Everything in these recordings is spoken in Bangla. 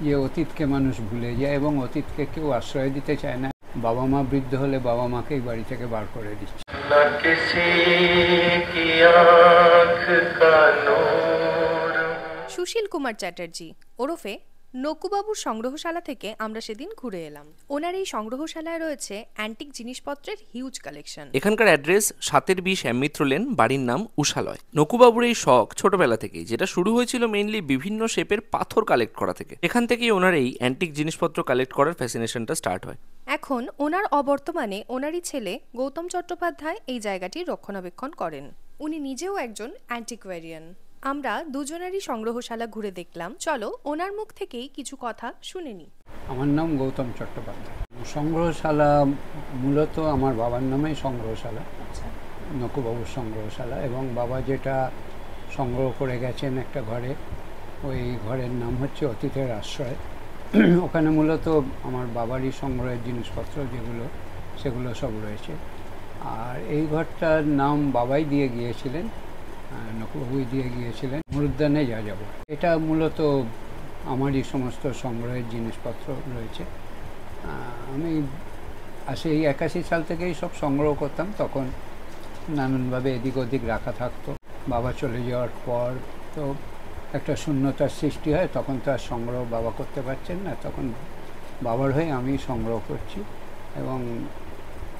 যে অতীতকে মানুষ ভুলে যায় এবং অতীতকে কেউ আশ্রয় দিতে চায় না। বাবা মা বৃদ্ধ হলে বাবা মাকেই বাড়ি থেকে বার করে দিচ্ছে। সুশীল কুমার চ্যাটার্জি ওরফে নকুবাবুর সংগ্রহশালা থেকে আমরা সেদিন ঘুরে এলাম। ওনার এই সংগ্রহশালায় রয়েছে অ্যান্টিক জিনিসপত্রের হিউজ কালেকশন। এখানকার অ্যাড্রেস 7-20 মিত্র লেন, বাড়ির নাম উষালয়। নকুবাবুর এই শখ ছোটবেলা থেকেই, যেটা শুরু হয়েছিল মেইনলি বিভিন্ন শেপের পাথর কালেক্ট করা থেকে। এখান থেকেই ওনার এই অ্যান্টিক জিনিসপত্র কালেক্ট করার ফ্যাসিনেশনটা স্টার্ট হয়। এখন ওনার অবর্তমানে ওনারই ছেলে গৌতম চট্টোপাধ্যায় এই জায়গাটির রক্ষণাবেক্ষণ করেন। উনি নিজেও একজন অ্যান্টিকোয়ারিয়ান। আমরা দুজনেরই সংগ্রহশালা ঘুরে দেখলাম। চলো ওনার মুখ থেকেই কিছু কথা শুনে নিই। আমার নাম গৌতম চট্টোপাধ্যায়। সংগ্রহশালা মূলত আমার বাবার নামেই সংগ্রহশালা, নকুবাবুর সংগ্রহশালা। এবং বাবা যেটা সংগ্রহ করে গেছেন একটা ঘরে, ওই ঘরের নাম হচ্ছে অতীতের আশ্রয়। ওখানে মূলত আমার বাবারই সংগ্রহের জিনিসপত্র যেগুলো, সেগুলো সব রয়েছে। আর এই ঘরটার নাম বাবাই দিয়ে গিয়েছিলেন, নকুবাবুই দিয়ে গিয়েছিলেন, মরুদ্যানে যাযাবর। এটা মূলত আমারই সমস্ত সংগ্রহের জিনিসপত্র রয়েছে। আমি এই 81 সাল থেকেই সব সংগ্রহ করতাম। তখন নানানভাবে এদিক ওদিক রাখা থাকতো। বাবা চলে যাওয়ার পর তো একটা শূন্যতার সৃষ্টি হয়, তখন তো আর সংগ্রহ বাবা করতে পারছেন না, তখন বাবার হয়ে আমি সংগ্রহ করছি এবং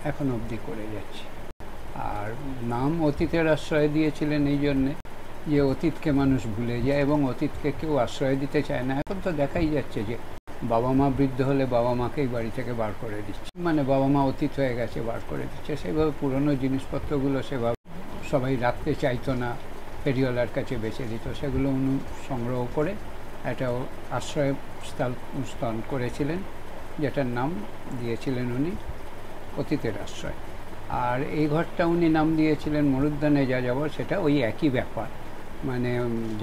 এখন অবধি করে যাচ্ছি। আর নাম অতীতের আশ্রয় দিয়েছিলেন এই জন্যে যে অতীতকে মানুষ ভুলে যায় এবং অতীতকে কেউ আশ্রয় দিতে চায় না। এখন তো দেখাই যাচ্ছে যে বাবা মা বৃদ্ধ হলে বাবা মাকেই বাড়ি থেকে বার করে দিচ্ছে, মানে বাবা মা অতীত হয়ে গেছে, বার করে দিচ্ছে। সেভাবে পুরনো জিনিসপত্রগুলো সেভাবে সবাই রাখতে চাইতো না, ফেরিওয়ালার কাছে বেচে দিত। সেগুলো উনি সংগ্রহ করে একটা আশ্রয়স্থল করেছিলেন, যেটার নাম দিয়েছিলেন উনি অতীতের আশ্রয়। আর এই ঘরটা উনি নাম দিয়েছিলেন মরুদ্যানে যাযাবর। সেটা ওই একই ব্যাপার, মানে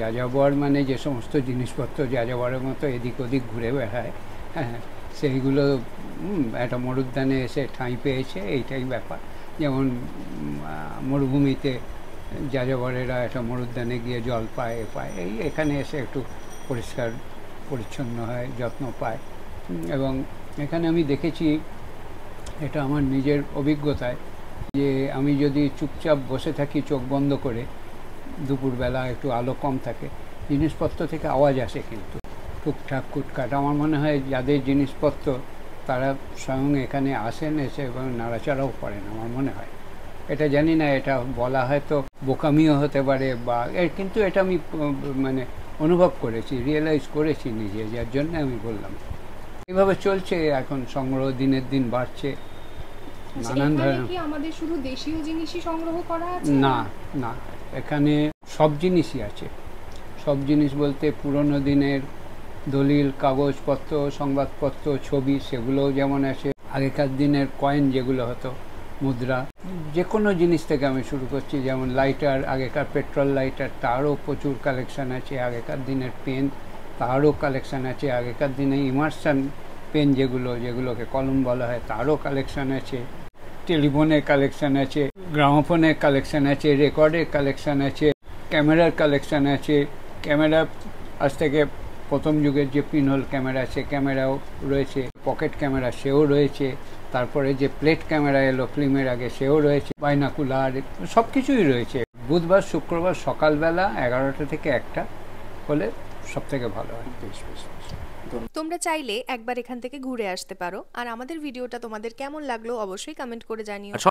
যাযাবর মানে যে সমস্ত জিনিসপত্র যাযাবরের মতো এদিক ওদিক ঘুরে বেড়ায়, হ্যাঁ, সেইগুলো একটা মরুদ্যানে এসে ঠাঁই পেয়েছে, এইটাই ব্যাপার। যেমন মরুভূমিতে যাযাবরেরা একটা মরুদ্যানে গিয়ে জল পায়, এই এখানে এসে একটু পরিষ্কার পরিচ্ছন্ন হয়, যত্ন পায়। এবং এখানে আমি দেখেছি, এটা আমার নিজের অভিজ্ঞতায়, যে আমি যদি চুপচাপ বসে থাকি চোখ বন্ধ করে, দুপুরবেলা একটু আলো কম থাকে, জিনিসপত্র থেকে আওয়াজ আসে কিন্তু টুকটাক কুটকাট। আমার মনে হয় যাদের জিনিসপত্র তারা স্বয়ং এখানে আসেন, এসে এবং নাড়াচাড়াও করেন আমার মনে হয়। এটা জানি না, এটা বলা হয়তো বোকামিও হতে পারে বা কিন্তু এটা আমি মানে অনুভব করেছি, রিয়েলাইজ করেছি নিজে, যার জন্য আমি বললাম। এইভাবে চলছে এখন, সংগ্রহ দিনের দিন বাড়ছে। নানান ধরনের, আমাদের শুধু দেশীয় জিনিসই সংগ্রহ করা আছে? না না, এখানে সব জিনিসই আছে। সব জিনিস বলতে পুরনো দিনের দলিল, কাগজপত্র, সংবাদপত্র, ছবি, সেগুলোও যেমন আছে। আগেকার দিনের কয়েন যেগুলো হতো, মুদ্রা, যে কোনো জিনিস থেকে আমি শুরু করছি। যেমন লাইটার, আগেকার পেট্রোল লাইটার, তারও প্রচুর কালেকশান আছে। আগেকার দিনের পেন, তারও কালেকশান আছে। আগেকার দিনে ইমার্শন পেন যেগুলোকে কলম বলা হয়, তারও কালেকশান আছে। টেলিফোনের কালেকশান আছে, গ্রামোফোনের কালেকশান আছে, রেকর্ডের কালেকশান আছে, ক্যামেরার কালেকশান আছে। ক্যামেরা আজ থেকে প্রথম যুগের যে পিনহোল ক্যামেরা, সে ক্যামেরাও রয়েছে। পকেট ক্যামেরা, সেও রয়েছে। তারপরে যে প্লেট ক্যামেরা এলো ফিল্মের আগে, সেও রয়েছে। বাইনাকুলার, সব কিছুই রয়েছে। বুধবার শুক্রবার সকালবেলা 11টা থেকে 1টা হলে সব থেকে ভালো হয়। তোমরা চাইলে একবার এখান থেকে ঘুরে আসতে পারো। আর আমাদের ভিডিওটা তোমাদের কেমন লাগলো অবশ্যই কমেন্ট করে জানিও।